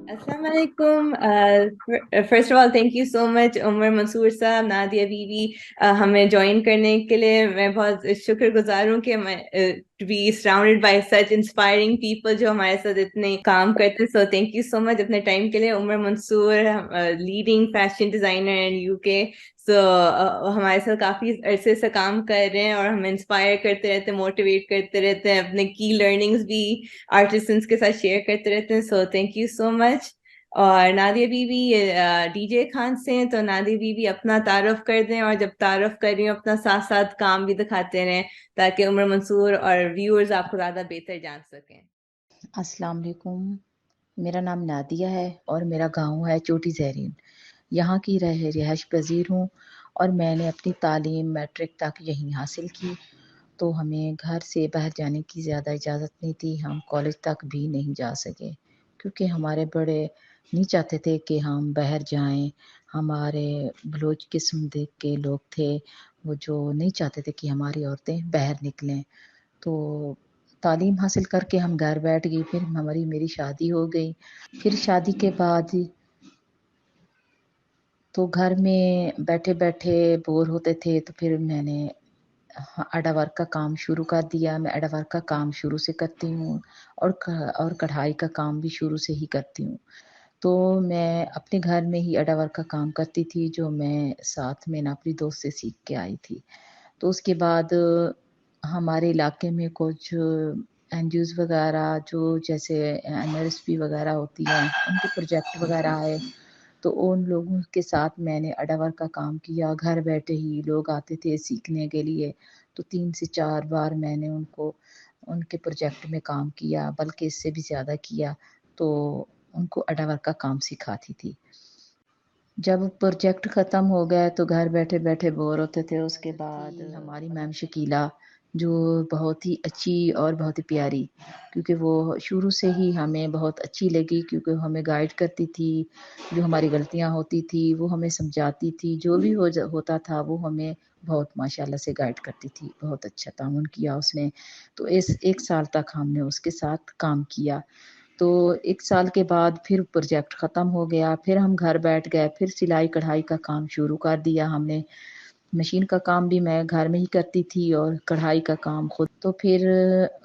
अस्सलाम वालेकुम। First of all thank you so much Umar Mansoor साहब, नादिया बीवी, हमें ज्वाइन करने के लिए। मैं बहुत शुक्रगुजार हूँ कि मैं to be surrounded by such inspiring people जो हमारे साथ इतने काम करते हैं। So thank you so much अपने टाइम के लिए। Umar Mansoor leading fashion designer in UK. So हमारे साथ काफी अरसे से काम कर रहे हैं और हमें इंस्पायर करते रहते हैं, मोटिवेट करते रहते हैं, अपने की लर्निंग्स भी आर्टिसंस के साथ शेयर करते रहते हैं। So thank you so much. और नादिया बीवी डीजे खान से हैं, तो नादिया बीवी अपना तारुफ कर दें, और जब तारुफ कर रही हूँ अपना साथ साथ काम भी दिखाते रहें ताकि उमर मंसूर और व्यूअर्स आपको ज़्यादा बेहतर जान सकें। अस्सलाम वालेकुम। मेरा नाम नादिया है और मेरा गांव है चोटी ज़हरीन। यहाँ की रिहाइश पजीर हूँ और मैंने अपनी तालीम मैट्रिक तक यहीं हासिल की। तो हमें घर से बाहर जाने की ज़्यादा इजाज़त नहीं थी, हम कॉलेज तक भी नहीं जा सके क्योंकि हमारे बड़े नहीं चाहते थे कि हम बाहर जाएं। हमारे बलोच किस्म के लोग थे वो जो नहीं चाहते थे कि हमारी औरतें बाहर निकलें। तो तालीम हासिल करके हम घर बैठ गई, फिर हमारी मेरी शादी हो गई। फिर शादी के बाद तो घर में बैठे बैठे बोर होते थे, तो फिर मैंने आडा वर्क का काम शुरू कर दिया। मैं आडा वर्क का काम शुरू से करती हूँ और कढ़ाई का काम भी शुरू से ही करती हूँ। तो मैं अपने घर में ही आडा वर्क का काम करती थी जो मैं साथ में ना अपनी दोस्त से सीख के आई थी। तो उसके बाद हमारे इलाके में कुछ एनजीओज वगैरह जो जैसे एनआरएसपी वगैरह होती है उनके प्रोजेक्ट वगैरह आए, तो उन लोगों के साथ मैंने अडावर का काम किया। घर बैठे ही लोग आते थे सीखने के लिए, तो 3 से 4 बार मैंने उनको उनके प्रोजेक्ट में काम किया, बल्कि इससे भी ज़्यादा किया। तो उनको अडावर का काम सिखाती थी। जब प्रोजेक्ट ख़त्म हो गया तो घर बैठे बैठे बोर होते थे। उसके बाद हमारी मैम शकीला जो बहुत ही अच्छी और बहुत ही प्यारी, क्योंकि वो शुरू से ही हमें बहुत अच्छी लगी क्योंकि हमें गाइड करती थी। जो हमारी गलतियां होती थी वो हमें समझाती थी, जो भी होता था वो हमें बहुत माशाल्लाह से गाइड करती थी। बहुत अच्छा ताउन किया उसने। तो इस 1 साल तक हमने उसके साथ काम किया। तो 1 साल के बाद फिर प्रोजेक्ट ख़त्म हो गया, फिर हम घर बैठ गए, फिर सिलाई कढ़ाई का काम शुरू कर दिया हमने। मशीन का काम भी मैं घर में ही करती थी और कढ़ाई का काम खुद। तो फिर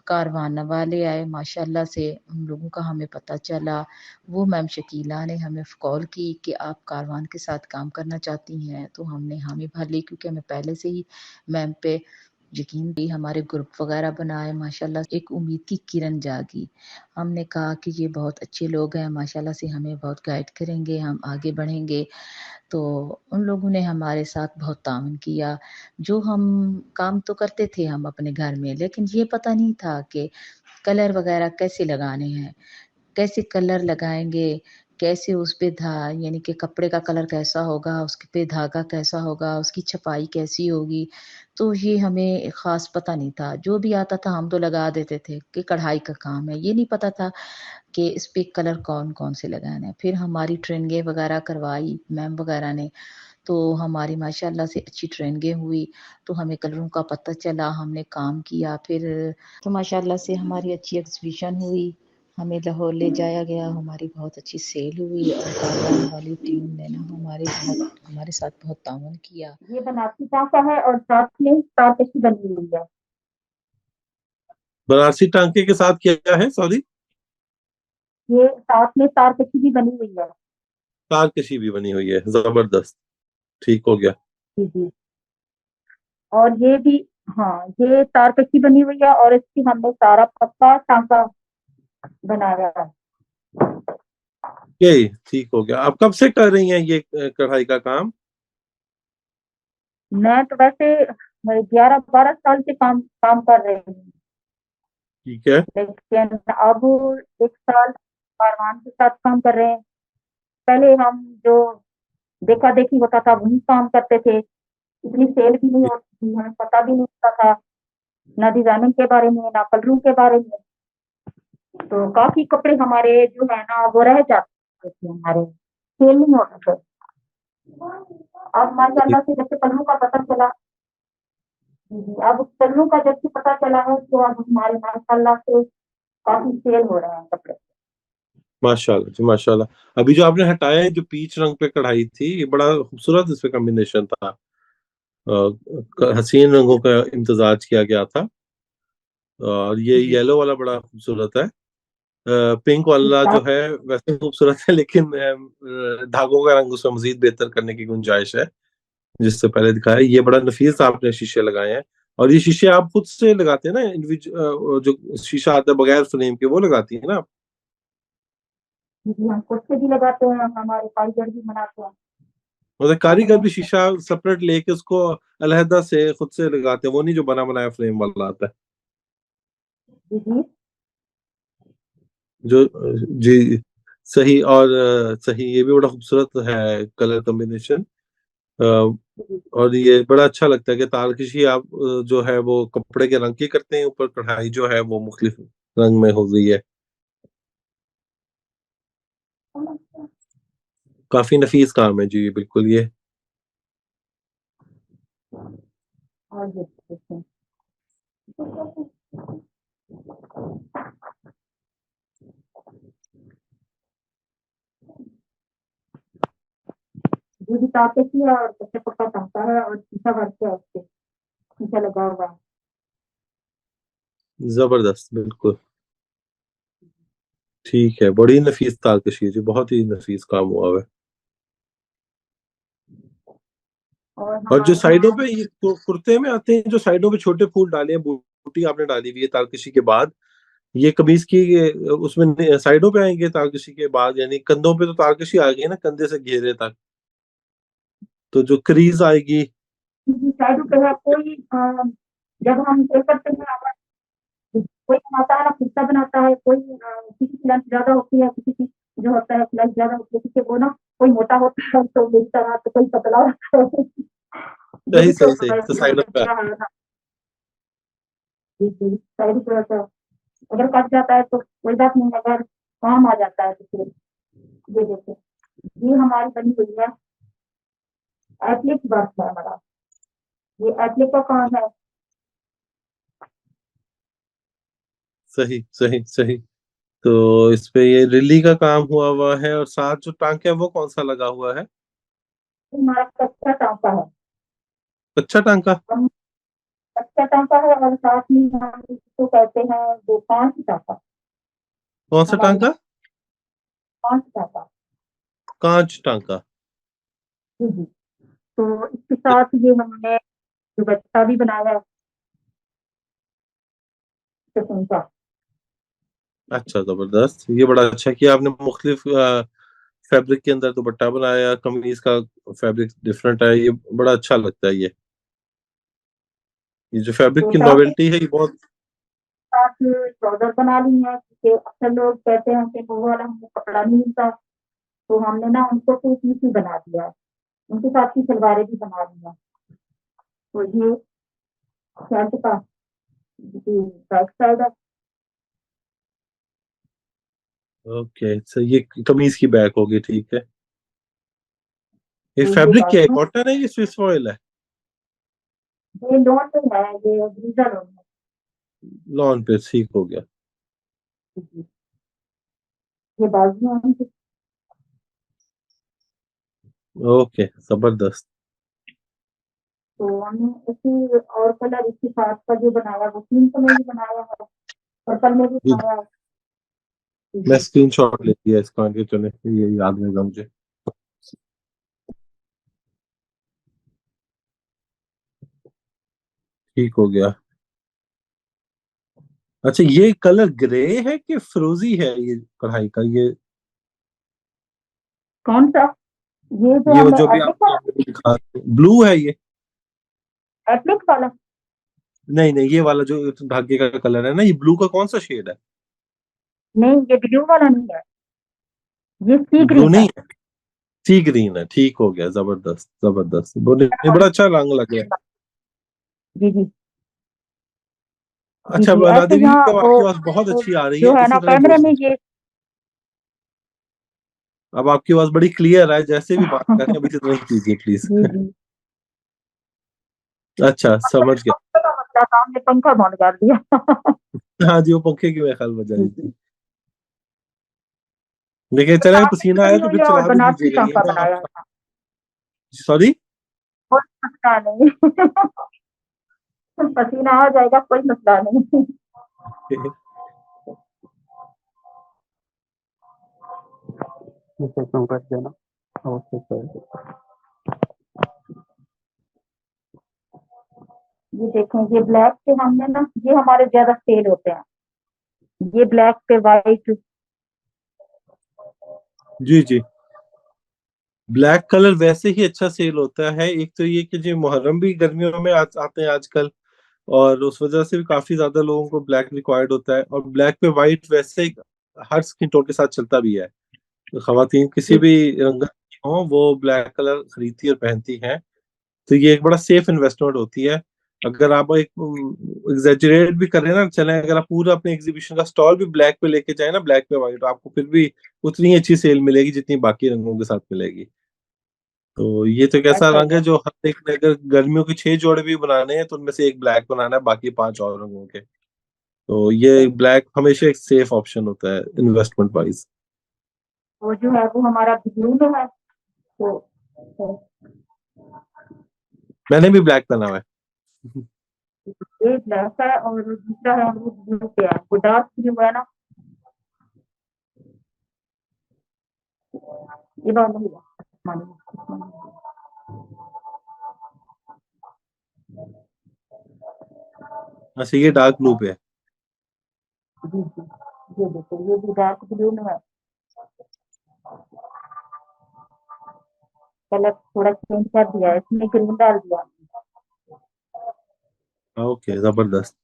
कारवान वाले आए माशाल्लाह से, उन लोगों का हमें पता चला। वो मैम शकीला ने हमें कॉल की कि आप कारवान के साथ काम करना चाहती हैं, तो हमने हामी भर ली क्योंकि हमें पहले से ही मैम पे यकीन भी। हमारे ग्रुप वगैरह बनाए माशाल्लाह, एक उम्मीद की किरण जागी। हमने कहा कि ये बहुत अच्छे लोग हैं माशाल्लाह से, हमें बहुत गाइड करेंगे, हम आगे बढ़ेंगे। तो उन लोगों ने हमारे साथ बहुत ताउन किया। जो हम काम तो करते थे हम अपने घर में, लेकिन ये पता नहीं था कि कलर वगैरह कैसे लगाने हैं, कैसे कलर लगाएँगे, कैसे उस पे यानी कि कपड़े का कलर कैसा होगा, उसके पे धागा कैसा होगा, उसकी छपाई कैसी होगी। तो ये हमें ख़ास पता नहीं था। जो भी आता था हम तो लगा देते थे कि कढ़ाई का काम है। ये नहीं पता था कि इस पे कलर कौन-कौन से लगाने हैं। फिर हमारी ट्रेनिंगें वगैरह करवाई मैम वगैरह ने, तो हमारी माशाल्लाह से अच्छी ट्रेनिंगें हुई, तो हमें कलरों का पता चला, हमने काम किया। फिर तो माशाल्लाह से हमारी अच्छी एग्ज़िबिशन हुई, हमें लाहौर ले जाया गया, हमारी बहुत अच्छी सेल हुई और कारवां वाली टीम ने ना हमारे साथ बहुत ताउन किया। ये बनारसी टाँका है और साथ में तारकशी बनी हुई है। बनारसी टांके के साथ क्या है, सॉरी? ये साथ में तारकशी भी बनी हुई है। तारकशी भी बनी हुई है, जबरदस्त। ठीक हो गया। जी, जी। और ये भी हाँ, ये तारकशी बनी हुई है और इसकी हमने सारा पक्का टाँका बनाया है। ये ठीक हो गया। आप कब से कर रही हैं ये कढ़ाई का काम? मैं तो वैसे 11-12 साल से काम काम कर रही हूँ, ठीक है। लेकिन अब 1 साल कारवान के साथ काम कर रहे हैं। पहले हम जो देखा-देखी होता था वही काम करते थे। इतनी सेल भी नहीं होती थी, हमें पता भी नहीं होता था, ना डिज़ाइनिंग के बारे में, ना कलरों के बारे में। तो काफ़ी कपड़े हमारे जो है ना वो रह जाते थे हमारे, सेल नहीं होते थे। अब माशाल्लाह से जब से कलरों का पता चला, जी, अब कलरों का जब से पता चला है तो अब हमारे माशाल्लाह से काफ़ी सेल हो रहे हैं कपड़े। माशाल्लाह जी, माशाल्लाह। अभी जो आपने हटाया है, जो पीच रंग पे कढ़ाई थी, ये बड़ा खूबसूरत इसमें कॉम्बिनेशन था। हसीन रंगों का इम्तजाज किया गया था, और ये जी येलो वाला बड़ा खूबसूरत है। पिंक इस वाला जो साथ है वैसे खूबसूरत है, लेकिन धागों का रंग उसमें मजीद बेहतर करने की गुंजाइश है, जिससे पहले दिखाया। ये बड़ा नफीस आपने शीशे लगाए हैं, और ये शीशे आप खुद से लगाते हैं ना? जो शीशा आता है बगैर फ्रेम के, वो लगाती है ना आप? जी हम खुद से भी लगाते हैं, हमारे कारीगर भी बनाते हैं। मतलब कारीगर हमने भी शीशा सेपरेट लेके उसको अलहदा से खुद से लगाते हैं, वो नहीं जो बना बनाया फ्रेम वाला आता है? जी जी जो जी, सही। और सही, ये भी बड़ा खूबसूरत है कलर कॉम्बिनेशन। जी और ये बड़ा अच्छा लगता है कि तारकशी आप जो है वो कपड़े के रंग की करते हैं, ऊपर कढ़ाई जो है वो मुख्तलिफ रंग में हो गई है। काफी नफीस काम है जी, बिल्कुल ये। और ये देखिए, ये भी ताकत की है और कच्चा पक्का टांका है और शीशा वर्क है, उसके शीशा लगा हुआ है। जबरदस्त, बिल्कुल ठीक है। बड़ी नफीस तारकशी है जी, बहुत ही नफीस काम हुआ हुआ है। और और जो हमारे साइडों यहाँ पे ये कुर्ते में आते हैं, जो साइडों पे छोटे फूल डाले हैं, बूटी आपने डाली हुई है तारकशी के बाद, ये कमीज की उसमें साइडों पे आएंगे तारकशी के बाद, यानी कंधों पे तो तारकशी आ गई ना, कंधे से घेरे तक, तो जो क्रीज आएगी। साइड पे है कोई जब हम ये करते हैं कोई बनाता है ना खुद का बनाता है, कोई किसी की लेंथ ज्यादा होती है, किसी की जो होता है लेंथ ज्यादा होती है, किसी को ना कोई मोटा होता है तो मेरी तरह, तो कोई पतला होता है। जो सही भी सही सही, तो साइडों पे क्या है ना, जी साइड पे होता है। अगर कट जाता है तो कोई बात नहीं, अगर काम आ जाता है तो फिर ये देखो, ये हमारी बनी हुई है, एप्लिक वर्क है हमारा, ये एप्लिक का काम है। सही सही सही। तो इस पे ये रिली का काम हुआ हुआ है, और साथ जो टांका है वो कौन सा लगा हुआ है? ये हमारा कच्चा टांका है। कच्चा टांका? हम कच्चा टांका है और साथ में हम इसको कहते हैं वो पांच टांका, कौन सा हमारे टांका? पांच टांका। कांच टांका? जी जी। तो इसके साथ ये हमने दुपट्टा भी बनाया है किस्म का। अच्छा, जबरदस्त। ये बड़ा अच्छा किया आपने, मुख्तलिफ फैब्रिक के अंदर दुपट्टा बनाया, कमीज का फैब्रिक डिफरेंट है, ये बड़ा अच्छा लगता है। ये जो फैब्रिक तो की साथ ही नॉवेल्टी है, ये बहुत। साथ ट्राउजर बना ली है, क्योंकि अक्सर लोग कहते हैं कि वो वाला हमको कपड़ा नहीं मिलता, तो हमने ना उनको टू पीस ही बना दिया है, उनके साथ की सलवारें भी बना दी हैं। तो ये शर्ट का बैक साइड है। ओके, सो ये कमीज की बैक होगी, ठीक है। ये तो ये फैब्रिक क्या है, बाजू, कॉटन है, ये स्विस फॉयल है? ये लॉन में है, ये ब्रीजा लॉन है। लॉन पे, ठीक हो गया। जी, ये बाजू है। ओके, जबरदस्त। तो हमने इसी और कलर इसके साथ का जो बनाया वो पिंक में भी बनाया है, पर्पल में भी जी, बनाया है। मैं जी स्क्रीनशॉट ले लिया इसका, आगे चले ये याद रहेगा मुझे। ठीक हो गया। अच्छा, ये कलर ग्रे है कि फिरोजी है, ये कढ़ाई का? कौन सा, ये जो ये वो हमने जो भी एप्लिक आपने वाला, मुझे दिखा, ब्लू है ये? एप्लिक वाला, नहीं नहीं, ये वाला जो धागे का कलर है ना, ये ब्लू का कौन सा शेड है? नहीं ये ब्लू वाला नहीं है, ये सी ब्लू ग्रीन है। नहीं है, सी ग्रीन है, ठीक हो गया। जबरदस्त जबरदस्त, ये बड़ा अच्छा रंग लग रहा है। जी जी जी अच्छा, जी ऐसे नादिर जी, यहाँ अब आपकी आवाज बहुत वो अच्छी आ रही जो है, है इसी ना तरह कैमरे में बोलिए। ये अब आपकी आवाज बड़ी क्लियर है, जैसे भी बात करें अब इसी तरह ही कीजिए प्लीज। जी जी। अच्छा, समझ गया। पंखे का मसला था, हमने पंखा बंद कर दिया। हाँ जी, वो पंखे की मैं ख्याल बजा जी रही जी थी। लेकिन तो चले काम भी पसीना आया बनी तो हुई फिर है और चला भी बनारसी दीजिएगा, ये टांका ना बनाया आप। था। सॉरी। कोई मसला नहीं। पसीना आ जाएगा, कोई मसला नहीं। ये देखें, ये ब्लैक पे हमने ना, ये हमारे ज्यादा सेल होते हैं, ये ब्लैक पे वाइट। जी जी। ब्लैक कलर वैसे ही अच्छा सेल होता है। एक तो ये कि जो मुहर्रम भी गर्मियों में आते हैं आजकल, और उस वजह से भी काफी ज्यादा लोगों को ब्लैक रिक्वायर्ड होता है। और ब्लैक पे वाइट वैसे ही हर स्किन टोन के साथ चलता भी है। तो खवातीन किसी भी रंग की हो वो ब्लैक कलर खरीदती और पहनती हैं। तो ये एक बड़ा सेफ इन्वेस्टमेंट होती है। अगर आप एक एग्जेजरेट भी करें ना, चलें, अगर आप पूरा अपने एग्जीबिशन का स्टॉल भी ब्लैक पे लेके जाए ना, ब्लैक पे वाइट, आपको फिर भी उतनी ही अच्छी सेल मिलेगी जितनी बाकी रंगों के साथ मिलेगी। तो ये तो एक ऐसा ऐसा रंग है जो हर एक ने, अगर गर्मियों के 6 जोड़े भी बनाने हैं तो उनमें से एक ब्लैक बनाना है, बाकी 5 और रंगों के। तो ये ब्लैक हमेशा एक सेफ ऑप्शन होता है इन्वेस्टमेंट वाइज। वो जो है वो हमारा ब्लू में है। तो मैंने भी ब्लैक पहना हुआ है। ये ब्लैक है और दूसरा है वो ब्लू पे है, वो डार्क ब्लू है ना। ये बात नहीं है। अच्छा, ये डार्क ब्लू पे है। जी जी, ये देखो, ये भी डार्क ब्लू में है। कलर थोड़ा चेंज कर दिया है, इसमें ग्रीन डाल दिया। ओके, जबरदस्त।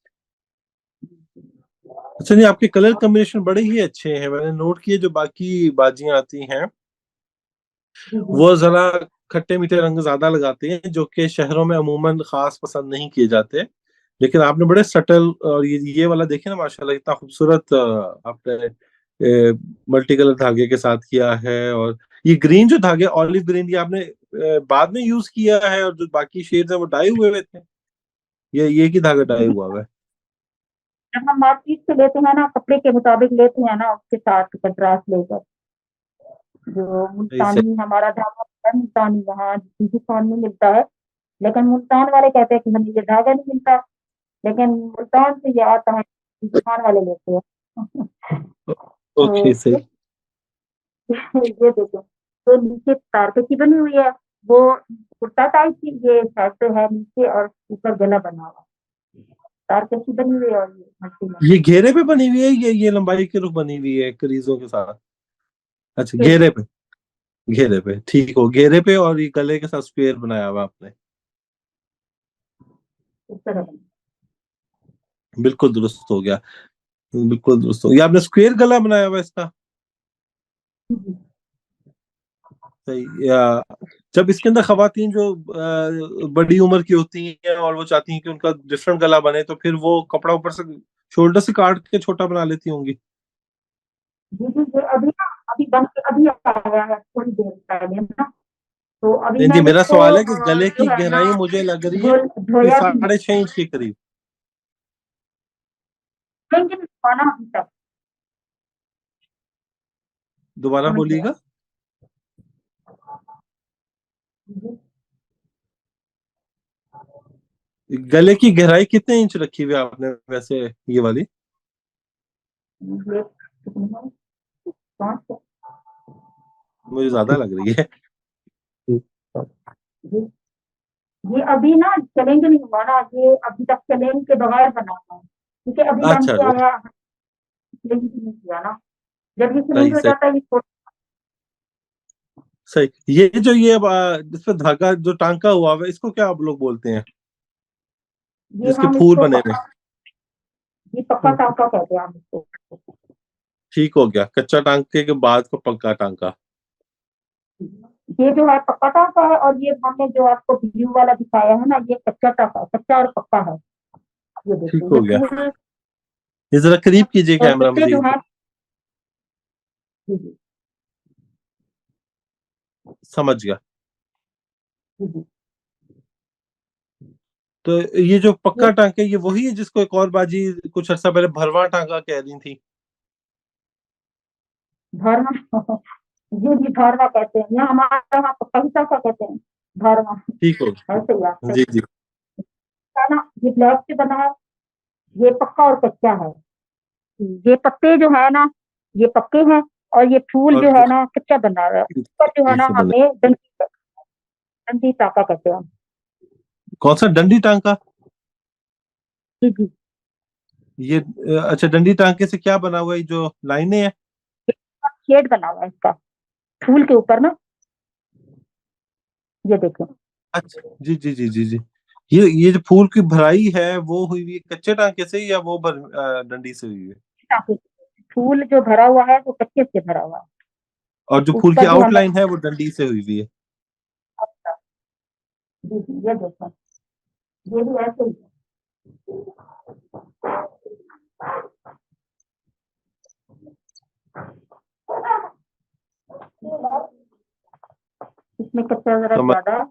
अच्छा नहीं, आपके कलर कॉम्बिनेशन बड़े ही अच्छे हैं। मैंने नोट किए जो बाकी बाजियां आती हैं जी जी। वो जरा खट्टे मीठे रंग ज्यादा लगाते हैं, जो कि शहरों में अमूमन खास पसंद नहीं किए जाते। लेकिन आपने बड़े सटल, और ये वाला देखिए ना, माशाल्लाह इतना खूबसूरत आपने मल्टी कलर धागे के साथ किया है। और ये ग्रीन जो धागे, ऑलिव ग्रीन, ये आपने बाद में यूज किया है, और जो बाकी शेड्स है वो डाई हुए थे। ये की धागा डाई हुआ है। जब हम मार्केट से लेते हैं ना, कपड़े के मुताबिक लेते हैं ना, उसके साथ कंट्रास्ट लेकर, जो सही सही। मुल्तानी हमारा धागा होता है, मुल्तानी यहाँ हिंदुस्तान में मिलता है। लेकिन मुल्तान वाले कहते हैं कि हमें ये धागा नहीं मिलता, लेकिन मुल्तान से ये आता है, हिंदुस्तान वाले लेते हैं। ओके, तो सही। ये देखो, तो नीचे तारकशी बनी हुई है, वो कुर्ता टाइप की, ये सेट है नीचे और ऊपर गला बना हुआ, तारकशी बनी हुई है और ये मट्टी में। ये घेरे पे बनी हुई है, ये लंबाई के रुख बनी हुई है करीजों के साथ। अच्छा, ये घेरे पे। घेरे पे ठीक हो, घेरे पे, और ये गले के साथ स्क्वेयर बनाया हुआ आपने। इस तरह बनी। बिल्कुल दुरुस्त हो गया। बिल्कुल दुरुस्त हो गया, आपने स्क्वेयर गला बनाया हुआ इसका। जी, सही। या जब इसके अंदर खवातीन जो बड़ी उम्र की होती हैं और वो चाहती हैं कि उनका डिफरेंट गला बने, तो फिर वो कपड़ा ऊपर से शोल्डर से काट के छोटा बना लेती होंगी। जी जी, ये अभी ना, अभी बन के अभी आया है थोड़ी देर पहले ना। तो अभी नहीं जी, मैंने मेरा इसको सवाल है कि गले जो की है ना, गहराई मुझे लग रही है कि धोया भी है, 6.5 इंच के करीब। लेकिन खाना अभी तक दोबारा समझ गया। बोलिएगा। जी, गले की गहराई कितने इंच रखी हुई है आपने वैसे, ये वाली? ये कितनी है? 5। मुझे ज्यादा लग रही है। जी, ये अभी ना चैलेंज नहीं हुआ ना, ये अभी तक चैलेंज के बगैर बना हुआ है, क्योंकि अभी बन अच्छा, के आया, चैलेंज नहीं किया ना। जब ये चैलेंज सही हो सही जाता है ये छोड़। सही। ये जो ये अब जिसपे धागा जो टांका हुआ है, इसको क्या आप लोग बोलते हैं, ये जिसके हम फूल इसको बने हुए? पक्का, ये पक्का टांका कहते हैं हम इसको। ठीक हो गया, कच्चा टांके के बाद को पक्का टांका। ये जो है पक्का टांका है, और ये हमने जो आपको ब्लू वाला दिखाया है ना, ये कच्चा टांका, कच्चा और पक्का है। ये ठीक देखिए, हो ये गया। पूरे ये जरा करीब कीजिए कैमरा गलते जो मजीद। है। जी जी समझ गया। जी जी। तो ये जो ये पक्का टांका है, ये वही है जिसको एक और बाजी कुछ अर्सा पहले भरवा टांका कह रही थी। धर्मा जी जी धर्मा कहते हैं, यहाँ हमारे यहाँ पैसा का कहते हैं, धर्मा। ठीक हो। ऐसे ही आप जी जी। है ना, ये ब्लॉक से बना है, ये पक्का और कच्चा है। ये पत्ते जो है ना, ये पक्के हैं, और ये फूल और जो है ना कच्चा बना हुआ है, ऊपर जो है ना से बने। हमें डंडी, डंडी टाका कहते हैं। कौन सा डंडी टांका? जी जी, ये अच्छा, डंडी टांके से क्या बना हुआ है, जो लाइनें हैं? शेड बना हुआ है इसका, फूल के ऊपर ना, ये देखो। अच्छा, जी जी जी जी जी। ये जो फूल की भराई है वो हुई हुई है कच्चे टांके से, या वो डंडी से हुई है? टाके, फूल जो भरा हुआ है वो कच्चे से भरा हुआ है, और जो फूल की ऊपर जो हमें। आउटलाइन है वो डंडी से हुई हुई है? अच्छा, जी जी, ये देखो, ये भी ऐसे ही है। इसमें कच्चा जरा समझ। ज्यादा है।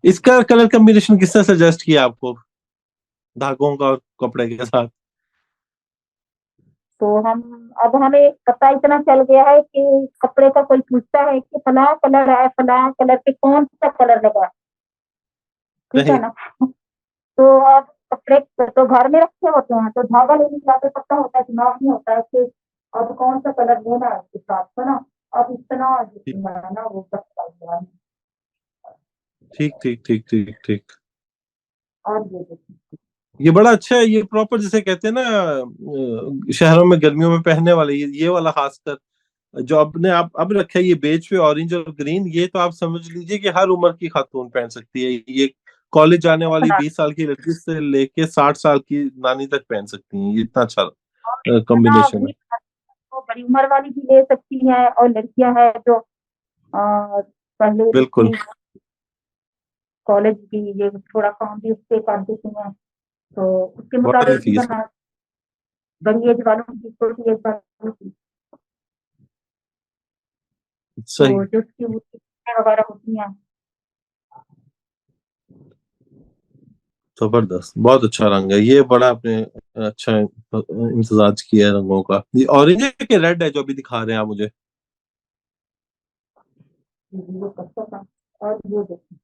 इसका कलर कॉम्बिनेशन किसने सजेस्ट किया आपको, धागों का और कपड़े के साथ? तो हम, अब हमें पता इतना चल गया है कि कपड़े का कोई पूछता है कि फला कलर है, फला कलर पे कौन सा कलर लगा है, ठीक है सही। ना। तो अब कपड़े तो घर में रखे होते हैं, तो धागा लेने जाते पता होता है, दिमाग नहीं होता है कि अब कौन सा कलर लेना है उसके साथ, है ना। अब इतना ठीक है ना वो सब चल गया है। ठीक ठीक ठीक ठीक ठीक। और ये देखिए, ये बड़ा अच्छा है, ये प्रॉपर जिसे कहते हैं ना, शहरों में गर्मियों में पहनने वाले, ये वाला खासकर जो आपने आप अब रखा है, ये बेज पे ऑरेंज और ग्रीन, ये तो आप समझ लीजिए कि हर उम्र की खातून पहन सकती है ये। कॉलेज जाने वाली बना 20 साल की लड़की से लेके 60 साल की नानी तक पहन सकती हैं, ये इतना अच्छा ना, कॉम्बिनेशन है। वही तो बड़ी उम्र वाली भी ले सकती है, और लड़कियां हैं जो पहले बिल्कुल। भी कॉलेज भी ये थोड़ा काम भी उससे कर देती हैं, तो उसके बहुत मुताबिक भी इजी है। बना, बड़ी एज वालों की छोटी एज वालों की, तो सही। जो उसकी वगैरह होती हैं। जबरदस्त, बहुत अच्छा रंग है ये, बड़ा आपने अच्छा इम्तजाज किया है रंगों का। ये ऑरेंज है कि रेड है जो अभी दिखा रहे हैं आप मुझे? ये कच्चा था, और ये देखिए,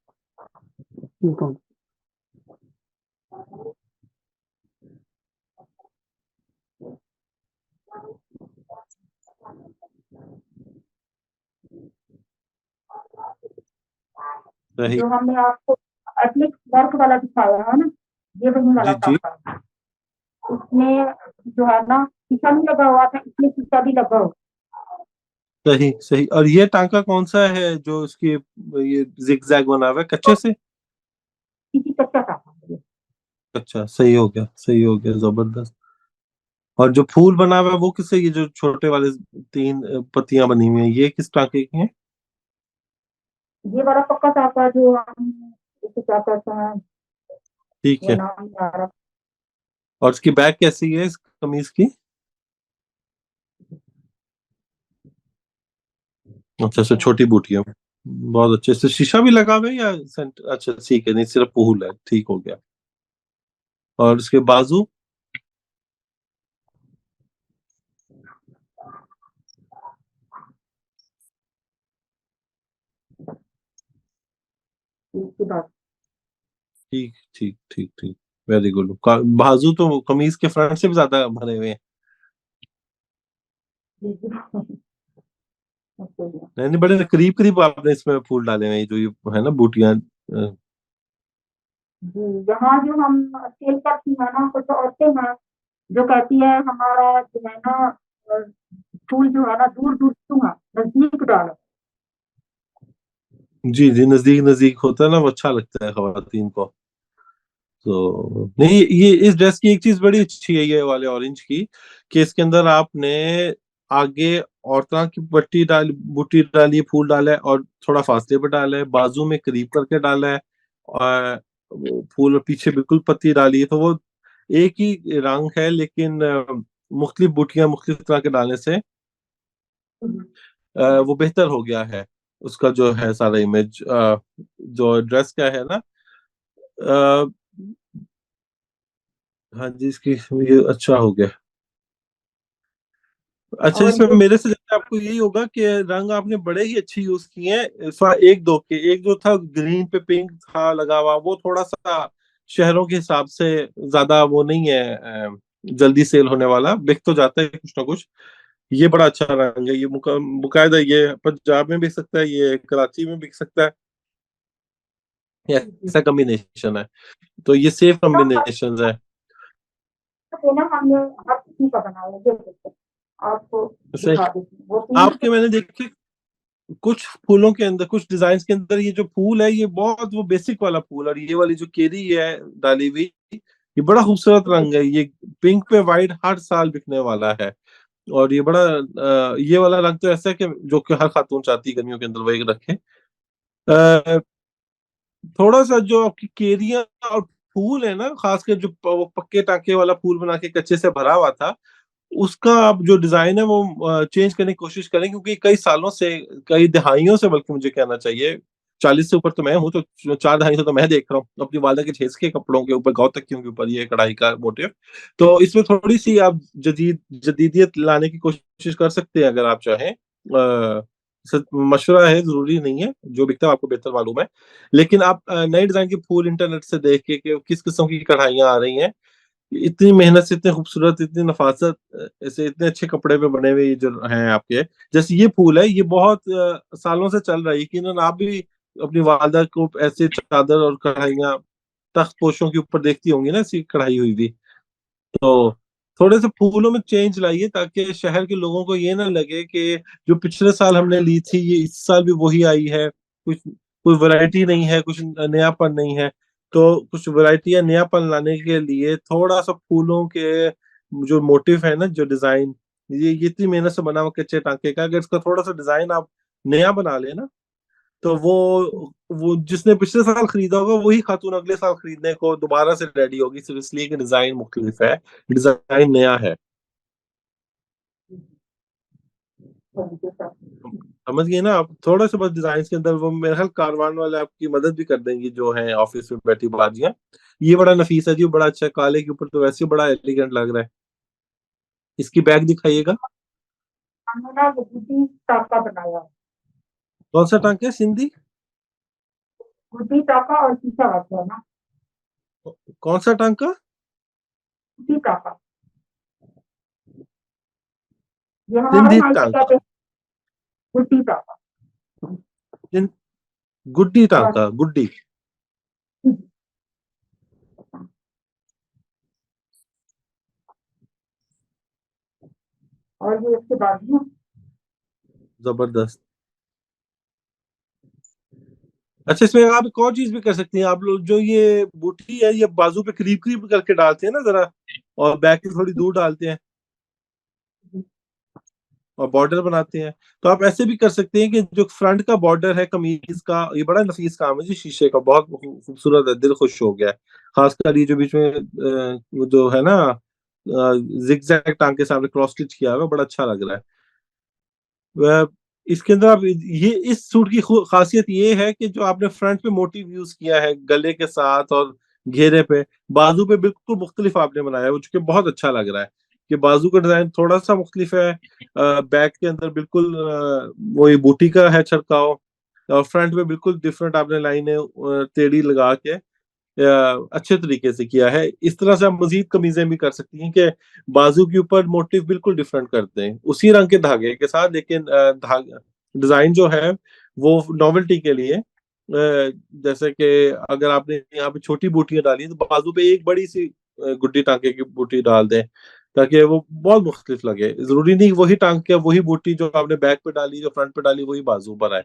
सही। जो हमने आपको एथनिक वर्क वाला दिखाया है ना, ये वही वाला जी जी। टाका है। उसमें जो है ना शीशा नहीं लगा हुआ था, इसमें शीशा भी लगा हुआ। सही सही। और ये टांका कौन सा है जो इसकी ये जिगजैग बना हुआ है, कच्चे से? किसी कच्चा टाका है ये। अच्छा, सही हो गया, सही हो गया, जबरदस्त। और जो फूल बना हुआ है वो किससे, ये जो छोटे वाले 3 पत्तियां बनी हुई हैं, ये किस टांके की हैं? ये वाला पक्का टाका जो हम इसे क्या कहते हैं, ठीक वो है। नाम नहीं आ रहा। और इसकी बैक कैसी है इस कमीज की? अच्छा, से छोटी बूटियां, बहुत अच्छे से शीशा भी लगा हुआ है या अच्छा ठीक है, नहीं सिर्फ फूल है, ठीक हो गया। और इसके बाजू? इसके बाद ठीक ठीक ठीक ठीक। Very good. बाजू तो कमीज के फ्रंट से भी ज्यादा भरे हुए हैं। जी जी ऐसे ही है। नहीं नहीं, बड़े करीब करीब आपने इसमें फूल डाले हुए हैं, जो ये है ना बूटियां। जी, यहाँ जो हम सेल करती है ना, कुछ औरतें हैं जो कहती है हमारा जो है ना फूल जो है ना दूर दूर क्यों है, नजदीक डालो। जी जी, नजदीक नजदीक होता है ना, वो अच्छा लगता है खवातीन को। तो नहीं, ये इस ड्रेस की एक चीज बड़ी अच्छी है, ये वाले ऑरेंज की, कि इसके अंदर आपने आगे और तरह की पट्टी डाली, बूटी डाली है, फूल डाला है, और थोड़ा फासले पर डाला है, बाजू में करीब करके डाला है, और वो फूल पीछे बिल्कुल पत्ती डाली है, तो वो एक ही रंग है, लेकिन मुख्तलिफ बूटियां मुख्तलिफ तरह के डालने से वो बेहतर हो गया है। उसका जो है सारा इमेज, जो ड्रेस का है ना, अ, हाँ जी, इसकी ये अच्छा हो गया। अच्छा, और इसमें जो मेरे से ज्यादा आपको यही होगा कि रंग आपने बड़े ही अच्छे यूज किए हैं। एक दो के, एक जो था ग्रीन पे पिंक था लगा हुआ, वो थोड़ा सा शहरों के हिसाब से ज्यादा वो नहीं है, जल्दी सेल होने वाला, बिक तो जाता है कुछ ना कुछ। ये बड़ा अच्छा रंग है, ये मुकायदा ये पंजाब में बिक सकता है, ये कराची में बिक सकता है, ये ऐसा कॉम्बिनेशन है, तो ये सेफ कॉम्बिनेशन है। ना हमने हर किसी का बनाया है, ये देखो आपको जैसे दिखा देती हूँ। वो तीन आपके मैंने देखे कुछ फूलों के अंदर, कुछ डिजाइन के अंदर, ये जो फूल है ये बहुत वो बेसिक वाला फूल, और ये वाली जो केरी है डाली हुई, ये बड़ा खूबसूरत रंग है, ये पिंक पे वाइट हर साल बिकने वाला है। और ये बड़ा ये वाला रंग तो ऐसा है कि जो कि हर खातून चाहती है गर्मियों के अंदर वही रखे। अ, थोड़ा सा जो आपकी केरियां और फूल है ना, खासकर जो वो पक्के टांके वाला फूल बना के कच्चे से भरा हुआ था, उसका आप जो डिजाइन है वो चेंज करने की कोशिश करें, क्योंकि कई सालों से, कई दहाइयों से, बल्कि मुझे कहना चाहिए 40 से ऊपर तो मैं हूँ, तो 4 दहाई से तो मैं देख रहा हूँ अपनी वालदा के छेज के कपड़ों के ऊपर, गाँव तकियों के ऊपर ये कढ़ाई का मोटिव। तो इसमें थोड़ी सी आप जदीदियत लाने की कोशिश कर सकते हैं अगर आप चाहें। मशवरा है, जरूरी नहीं है, जो बिकता है आपको बेहतर मालूम है। लेकिन आप नए डिजाइन के फूल इंटरनेट से देख के कि किस किस्म की कढ़ाइयाँ आ रही हैं, इतनी मेहनत से, इतने खूबसूरत, इतनी नफासत, ऐसे इतने अच्छे कपड़े पे बने हुए ये जो हैं आपके, जैसे ये फूल है, ये बहुत सालों से चल रहा है, यकीनन आप भी अपनी वालदा को ऐसे चादर और कढ़ाइयाँ तख्त पोशों के ऊपर देखती होंगी ना, ऐसी कढ़ाई हुई भी। तो थोड़े से फूलों में चेंज लाइए, ताकि शहर के लोगों को ये ना लगे कि जो पिछले साल हमने ली थी ये इस साल भी वही आई है, कुछ कोई वैरायटी नहीं है, कुछ नयापन नहीं है। तो कुछ वैरायटी या नयापन लाने के लिए थोड़ा सा फूलों के जो मोटिव है ना, जो डिजाइन, ये इतनी मेहनत से बना हुआ कच्चे टांके का, अगर इसका थोड़ा सा डिजाइन आप नया बना लेना, तो वो जिसने पिछले साल खरीदा होगा वही खातून अगले साल खरीदने को दोबारा से रेडी होगी, सिर्फ इसलिए कि डिजाइन मुख्तलिफ है, डिजाइन नया है। समझ गए ना आप? थोड़ा सा बस डिजाइन के अंदर, वो मेरे ख्याल कारवान वाले आपकी मदद भी कर देंगी जो है ऑफिस में बैठी बाजियां। ये बड़ा नफीस है जी, बड़ा अच्छा है, काले के ऊपर तो वैसे ही बड़ा एलिगेंट लग रहा है। इसकी बैग दिखाइएगा। हमने ना वो गुड्डी टाका बनाया है। कौन सा टांका है, सिंधी? गुड्डी टाका और शीशा वाला है ना, कौन सा टांका? गुड्डी टाका, ये हमारे सिंधी यहाँ इसे टांका? कहते हैं गुड्डी टाका। सिं- गुड्डी बस टांका, गुड्डी। और ये इसके बाजू में जबरदस्त। अच्छा, इसमें आप एक और चीज भी कर सकती हैं आप लोग, जो ये बूटी है ये बाजू पे करीब करीब करके डालते हैं ना जरा, और बैक की थोड़ी दूर डालते हैं और बॉर्डर बनाते हैं, तो आप ऐसे भी कर सकते हैं कि जो फ्रंट का बॉर्डर है कमीज का, ये बड़ा नफीस काम है जी, शीशे का, बहुत खूबसूरत है, दिल खुश हो गया है। खासकर ये जो बीच में वो जो है ना, जिगजैग टांग के सामने क्रॉस स्टिच किया हुआ है, बड़ा अच्छा लग रहा है। वह इसके अंदर आप ये, इस सूट की खासियत ये है कि जो आपने फ्रंट पे मोटिव यूज किया है गले के साथ और घेरे पे, बाजू पे बिल्कुल मुख्तलिफ आपने बनाया है, वो चूंकि बहुत अच्छा लग रहा है कि बाजू का डिजाइन थोड़ा सा मुख्तलिफ है, बैक के अंदर बिल्कुल वही बूटी का है छिड़काव, और फ्रंट में बिल्कुल डिफरेंट आपने लाइनें टेढ़ी लगा के अच्छे तरीके से किया है। इस तरह से आप मजीद कमीजें भी कर सकती हैं कि बाजू के ऊपर मोटिव बिल्कुल डिफरेंट करते हैं उसी रंग के धागे के साथ, लेकिन धागा डिजाइन जो है वो नॉवेल्टी के लिए, जैसे कि अगर आपने यहाँ पे छोटी बूटियां डाली तो बाजू पे एक बड़ी सी गुड्डी टांके की बूटी डाल दें, ताकि वो बहुत मुख्तलिफ लगे। जरूरी नहीं वही टांके वही बूटी जो आपने बैक पे डाली, जो फ्रंट पे डाली, वही बाजू पर आए।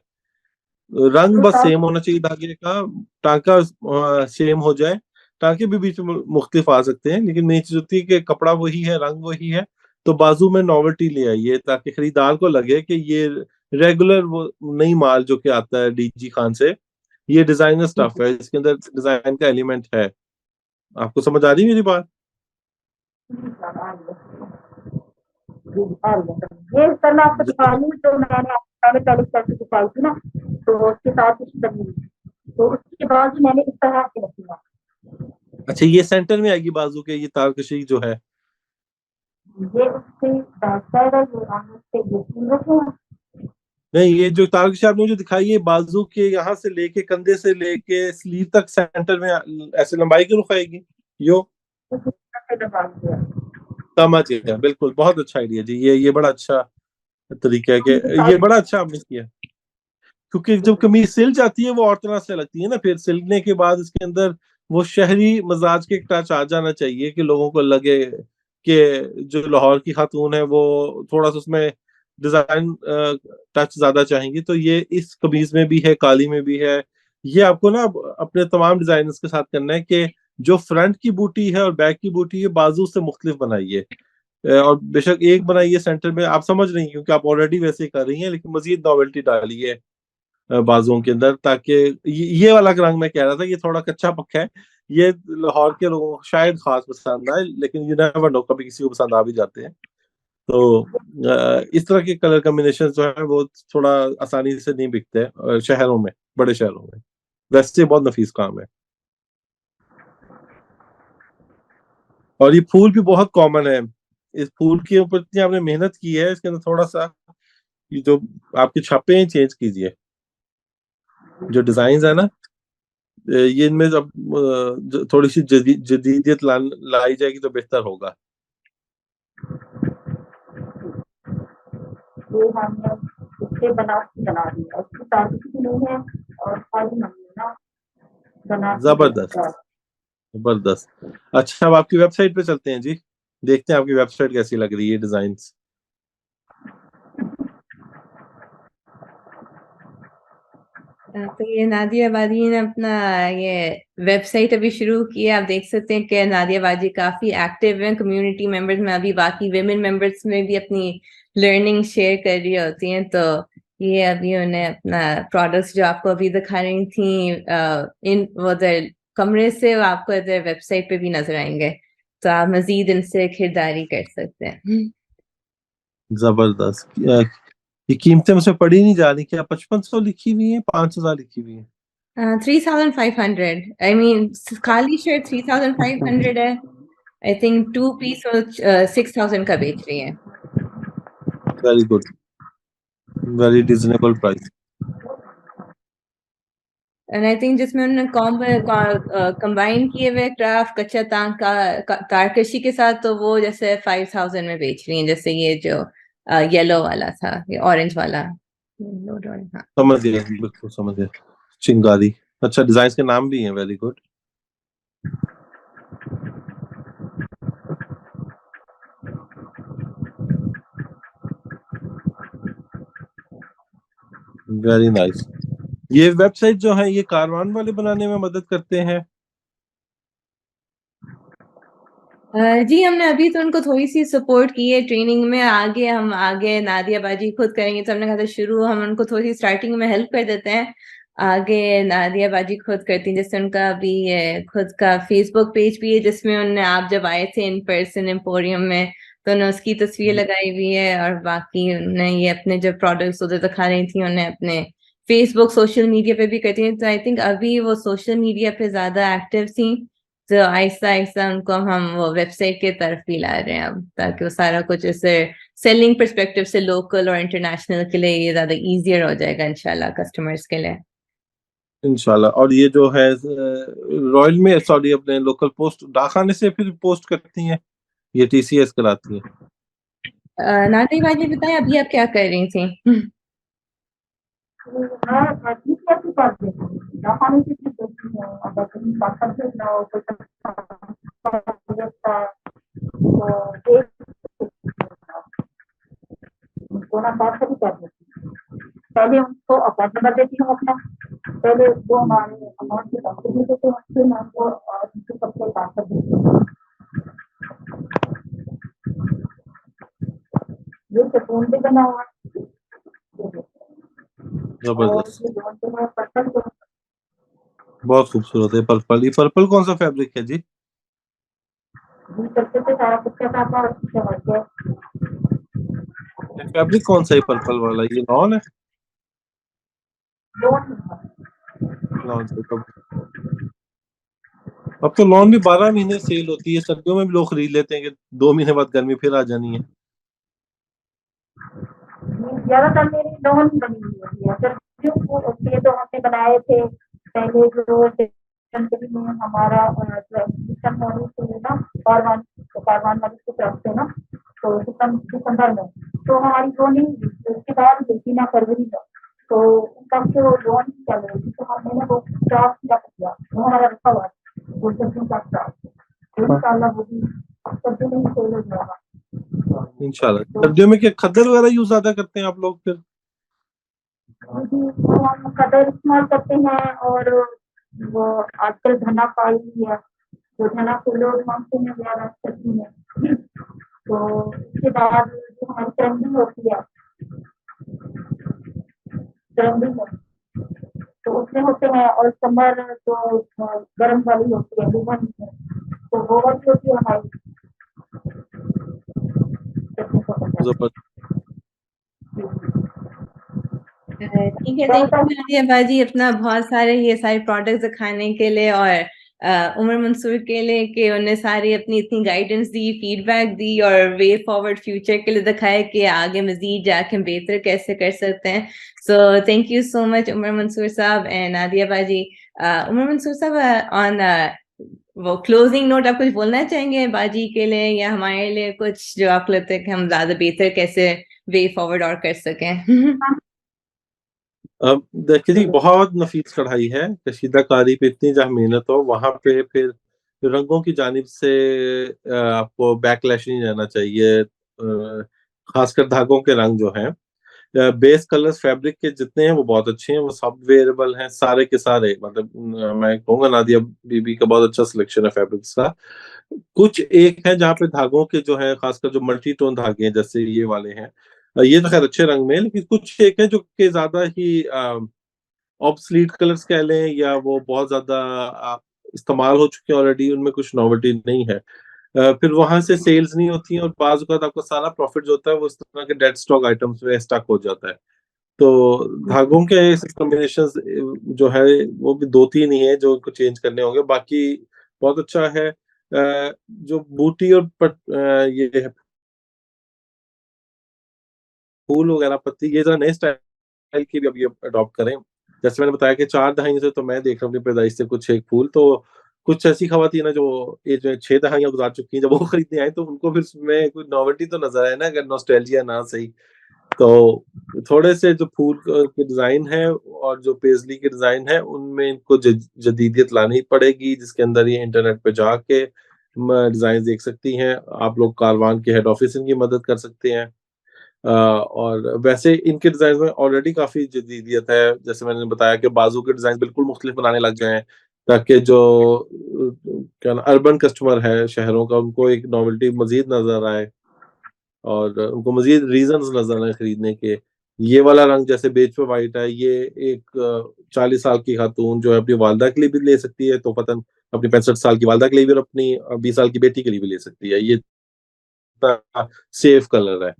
रंग जो बस साथ सेम होना चाहिए धागे का, टांका सेम हो जाए। टांके भी बीच में मुख्तलिफ आ सकते हैं, लेकिन मेन चीज होती है कि कपड़ा वही है, रंग वही है, तो बाजू में नॉवेल्टी ले आइए, ताकि खरीदार को लगे कि ये रेगुलर वो नई माल जो कि आता है डीजी खान से, ये डिजाइनर स्टफ है, इसके अंदर डिजाइन का एलिमेंट है। आपको समझ आ रही है मेरी बात? ये सर मैं आपको दिखा रही हूँ, जो मैंने आपको पहले पहले करके दिखाई थी ना, तो उसके साथ कुछ करनी थी, तो उसके बाद मैंने इस तरह से रखी है। अच्छा, ये सेंटर में आएगी बाजू के, ये तारकशी जो है? ये उससे बैक साइड है, ये हम उससे ये तीन रखे हैं। नहीं, ये जो तारकशी आपने मुझे दिखाई है बाजू के यहाँ से लेके कंधे से लेके स्लीव तक सेंटर में ऐसे लंबाई की रुख आएगी यो। उस तरह से दबा दिया। समझ गया, बिल्कुल, बहुत अच्छा आइडिया जी। ये बड़ा अच्छा तरीका है उनके कि ये साथ बड़ा अच्छा आपने किया, क्योंकि जब कमीज सिल जाती है वो और तरह से लगती है ना, फिर सिलने के बाद इसके अंदर वो शहरी मजाज के टच आ जाना चाहिए कि लोगों को लगे कि जो लाहौर की खातून है वो थोड़ा सा उसमें डिजाइन टच ज्यादा चाहेंगी। तो ये इस कमीज में भी है, काली में भी है। ये आपको ना अपने तमाम डिजाइनर्स के साथ करना है कि जो फ्रंट की बूटी है और बैक की बूटी है बाजू से मुख्तलिफ बनाइए। और बेशक एक बनाइए सेंटर में, आप समझ रही हैं क्योंकि आप ऑलरेडी वैसे ही कर रही हैं, लेकिन मजीद नॉवेल्टी डालिए बाजुओं के अंदर, ताकि ये वाला रंग मैं कह रहा था ये थोड़ा कच्चा पक्का है। ये लाहौर के लोगों को शायद खास पसंद आए, लेकिन यू नेवर नो, कभी किसी को पसंद आ भी जाते हैं। तो इस तरह के कलर कॉम्बिनेशन जो है वो थोड़ा आसानी से नहीं बिकते हैं शहरों में, बड़े शहरों में। वैसे बहुत नफीस काम है। और ये फूल भी बहुत कॉमन है। इस फूल के ऊपर इतनी आपने मेहनत की है, इसके अंदर थोड़ा सा ये जो आपके छापे हैं चेंज कीजिए। जो डिजाइन है ना, ये इनमें जब थोड़ी सी जदीदियत लाई जाएगी तो बेहतर होगा। ये हमने उससे बना दिया, उसकी तारीफ भी नहीं है और खाली हमने ना बना के दे जबरदस्त, दिया। जबरदस्त। अच्छा, अब आपकी वेबसाइट पे चलते हैं जी, देखते हैं आपकी वेबसाइट कैसी लग रही है, डिजाइन। तो ये नादिया बाजी ने अपना ये वेबसाइट अभी शुरू की है। आप देख सकते हैं कि नादिया बाजी काफी एक्टिव हैं कम्युनिटी मेंबर्स में। अभी बाकी विमेन मेंबर्स में भी अपनी लर्निंग शेयर कर रही होती हैं। तो ये अभी उन्हें अपना प्रोडक्ट्स जो आपको अभी दिखा रही थी इन वो उधर कमरे से वो आपको इधर वेबसाइट पे भी नजर आएंगे। तो आप मजीद इनसे खरीदारी कर सकते हैं। जबरदस्त। ये कीमतें मुझसे पड़ी नहीं जा रही, क्या 5500 लिखी हुई है, 5000 लिखी हुई है? 3,500 आई मीन खाली शर्ट 3,500 है। आई थिंक 2 पीस और 6,000 का बेच रही है। Very good, very reasonable price. And I think जिसमें उन्होंने कंबाइन किए हुए क्राफ्ट कच्चा तारकशी के साथ, तो वो जैसे 5,000 में बेच रही हैं। जैसे ये जो येलो वाला था, ये ऑरेंज वाला। हाँ। समझ गया, बिल्कुल समझ गया। चिंगारी, अच्छा, डिजाइन के नाम भी हैं, वेरी गुड, वेरी नाइस। ये वेबसाइट जो है ये कारवान वाले बनाने में मदद करते हैं? जी हमने अभी तो उनको थोड़ी सी सपोर्ट की है ट्रेनिंग में। आगे नादिया बाजी खुद करेंगे, तो हमने कहा था शुरू हम उनको थोड़ी सी स्टार्टिंग में हेल्प कर देते हैं। आगे नादिया बाजी खुद करती हैं। जैसे उनका अभी खुद का फेसबुक पेज भी है, जिसमें उन्होंने आप जब आए थे इन पर्सन एम्पोरियम में तो उन्होंने उसकी तस्वीर लगाई हुई है। और बाकी उन्हें ये अपने जो प्रोडक्ट्स उधर दिखा रही थी, उन्हें अपने फेसबुक सोशल मीडिया पे भी करती हैं। तो आई थिंक अभी वो सोशल मीडिया पे ज्यादा एक्टिव थी, तो आहिस्ता आहिस्ता उनको हम वो वेबसाइट के तरफ भी ला रहे हैं अब, ताकि वो सारा कुछ ऐसे सेलिंग परस्पेक्टिव से लोकल और इंटरनेशनल के लिए ये ज्यादा इजियर हो जाएगा इंशाल्लाह कस्टमर्स के लिए। इंशाल्लाह। और ये जो है रॉयल में, सॉरी, अपने लोकल पोस्ट डाकखाने से फिर पोस्ट करती हैं, ये टीसीएस कराती हैं? नाटी बाजी बताएं अभी आप क्या कर रही थी? मैं ठीक कैसे कर देती हूँ, दफाने से ठीक देती हूँ। अगर कहीं बाहर भेजना हो तो उनको ना बात भी कर देती हूँ। पहले उनको अकाउंट नंबर देती हूँ अपना, पहले वो हमारे अमाउंट की पैसे भी देते हैं, फिर मैं उनको उनके सबसे बात कर देती हूँ। ये सुकून भी बना हुआ है। और जबरदस्त, ये लोन जो है पर्पल जो बहुत खूबसूरत है। पर्पल, ये पर्पल कौन सा फैब्रिक है जी? भी करते थे सारा कुछ का था और समझ गए। फैब्रिक कौन सा है पर्पल वाला, ये लॉन है? लोन लॉन से कब? अब तो लॉन भी 12 महीने सेल होती है, सर्दियों में भी लोग खरीद लेते हैं कि 2 महीने बाद गर्मी फिर आ जानी है। ज्यादातर मेरी लॉन ही बनी हुई होती है सर, ये तो हमने बनाए थे पहले जो कंपनी में हमारा सिस्टम मॉडल से ना, कारवान वाली की तरफ से ना, तो दिसंबर में तो हमारी लोन ही उसके बाद देखी ना फरवरी में, तो तब से वो लोन ही चल रही थी, तो हमने ना वो स्टॉक रख दिया, वो हमारा रखा हुआ वो सब्जियों का स्टॉक, तो इंशाल्लाह वो भी सब्जी में ही सेल हो जाएगा। इंशाल्लाह। सर्दियों में क्या खद्दर वगैरह यूज ज्यादा करते हैं आप लोग फिर? तो हम कटर इस्तेमाल करते हैं, और वो आजकल धना पाई है, तो धना को लोग मांगते हैं ज्यादा सर्दी में, तो उसके बाद जो हमारी तरंगी होती है, तरंगी में तो उसमें होते हैं, और समर जो गर्म वाली होती है लुमन में, तो वो वाली होती है हमारी चटनी को पता जबरदस्त। ठीक है, थैंक ज्यादातर यू नादिया बाजी अपना बहुत सारे ये सारे प्रोडक्ट्स दिखाने के लिए, और उमर मंसूर के लिए कि उन्हें सारी अपनी इतनी गाइडेंस दी, फीडबैक दी, और वे फॉरवर्ड फ्यूचर के लिए दिखाया कि आगे मजीद जाके हम बेहतर कैसे कर सकते हैं। So thank you so much Umar Mansoor साहब एंड नादिया बाजी। उमर मंसूर साहब ऑन वो क्लोजिंग नोट आप कुछ बोलना चाहेंगे बाजी के लिए या हमारे लिए, कुछ जो आपको लगता है कि हम ज्यादा बेहतर कैसे वे फॉरवर्ड और कर सकें? अब देखिए जी, बहुत नफीस कढ़ाई है, कशीदाकारी पे इतनी जहाँ मेहनत हो वहां पे फिर रंगों की जानिब से आपको बैकलैश नहीं रहना चाहिए। खासकर धागों के रंग जो हैं, बेस कलर्स फैब्रिक के जितने हैं वो बहुत अच्छे हैं, वो सब वेरेबल हैं सारे के सारे, मतलब मैं कहूंगा नादिया बीबी का बहुत अच्छा सिलेक्शन है फैब्रिक्स का। कुछ एक है जहाँ पे धागों के जो है, खासकर जो मल्टी टोन धागे हैं जैसे ये वाले हैं, ये तो खैर अच्छे रंग में है, लेकिन कुछ एक है जो कि ज्यादा ही ऑब्सलीट कलर्स कह लें, या वो बहुत ज्यादा इस्तेमाल हो चुके हैं ऑलरेडी, उनमें कुछ नॉवेल्टी नहीं है। फिर वहां से सेल्स नहीं होती हैं, और बाज़ औक़ात आपका सारा प्रॉफिट जो होता है वो इस तरह के डेड स्टॉक आइटम्स में स्टक हो जाता है। तो धागों के ऐसे कॉम्बिनेशंस जो है वो भी 2-3 ही हैं जो उनको चेंज करने होंगे, बाकी बहुत अच्छा है। जो बूटी और ये फूल वगैरह पत्ती, ये जरा नए स्टाइल की भी अब ये अडॉप्ट करें। जैसे मैंने बताया कि 4 दहाइयों से तो मैं देख रहा हूँ अपनी पैदाइश से कुछ एक फूल, तो कुछ ऐसी खवातीन है जो ये जो 6 दहाइयाँ गुज़ार चुकी हैं, जब वो खरीदने आई तो उनको फिर उसमें कोई नॉवेल्टी तो नज़र आए ना, अगर नॉस्टैल्जिया ना सही। तो थोड़े से जो फूल के डिज़ाइन हैं और जो पेज़ली के डिज़ाइन हैं, उनमें इनको जदीदियत लानी पड़ेगी, जिसके अंदर ये इंटरनेट पे जाके डिज़ाइन देख सकती हैं। आप लोग कारवान के हेड ऑफ़िस इनकी मदद कर सकते हैं। और वैसे इनके डिज़ाइन में ऑलरेडी काफ़ी जदीदियत है। जैसे मैंने बताया कि बाजू के डिज़ाइन बिल्कुल मुख्तलिफ बनाने लग गए हैं, ताकि जो क्या ना अर्बन कस्टमर है शहरों का, उनको एक नॉवेल्टी मज़ीद नज़र आए और उनको मज़ीद रीज़न्स नज़र आएँ खरीदने के। ये वाला रंग जैसे बेज पे व्हाइट है, ये एक 40 साल की खातून जो है अपनी वालिदा के लिए भी ले सकती है तोहफ़तन, अपनी 65 साल की वालिदा के लिए भी और अपनी 20 साल की बेटी के लिए भी ले सकती है। ये इतना सेफ कलर है।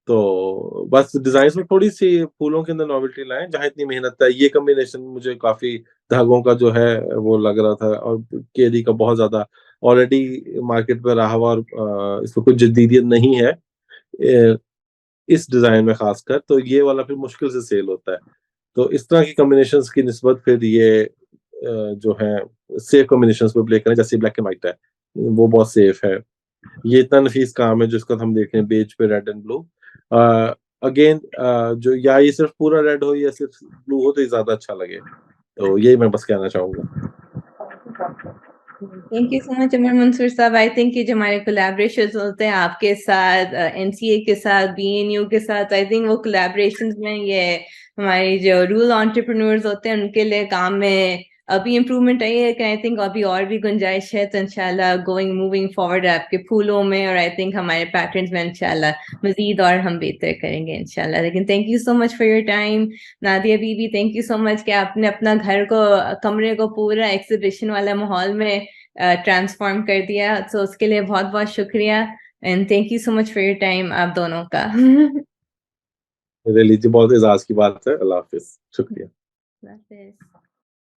तो बस डिज़ाइन्स में थोड़ी-सी फूलों के अंदर नॉवेल्टी लाएँ, जहाँ इतनी मेहनत है। ये कॉम्बिनेशन मुझे काफ़ी धागों का जो है वो लग रहा था, और केरी का बहुत ज़्यादा ऑलरेडी मार्केट में रहा हुआ, और इसमें कोई जदीदियत नहीं है इस डिज़ाइन में ख़ासकर, तो ये वाला फिर मुश्किल से सेल होता है। तो इस तरह की कॉम्बिनेशंस की निस्बत फिर ये जो है सेफ कॉम्बिनेशंस पे प्ले करें, जैसे ब्लैक एंड व्हाइट है, वो बहुत सेफ है। ये इतना नफीस काम है जिसको हम देख रहे हैं बेज पे रेड एंड ब्लू। अगेन जो या ये सिर्फ पूरा रेड हो या सिर्फ ब्लू हो तो ये ज्यादा अच्छा लगे, तो यही मैं बस कहना चाहूंगा। Thank you so much Umar Mansoor साहब। आई थिंक कि जो हमारे कोलैबोरेशंस होते हैं आपके साथ, एनसीए के साथ, बीएनयू के साथ, आई थिंक वो कोलैबोरेशंस में ये हमारे जो रूरल एंटरप्रेन्योर्स होते हैं उनके लिए काम में अभी इम्प्रूवमेंट आई है कि आई थिंक अभी और भी गुंजाइश है। तो इंशाल्लाह मूविंग फॉरवर्ड आपके फूलों में, और आई थिंक हमारे पैटर्न्स में इंशाल्लाह मजीद और हम बेहतर करेंगे इंशाल्लाह। लेकिन thank you so much for your time Nadia बीबी, थैंक यू सो मच कि आपने अपना घर को, कमरे को पूरा एग्जीबिशन वाला माहौल में ट्रांसफॉर्म कर दिया। तो उसके लिए बहुत बहुत शुक्रिया and thank you so much for your time आप दोनों का। मेरे लिए जी बहुत एजाज की बात है। अल्लाह हाफिज, शुक्रिया। अल्लाह हाफिज।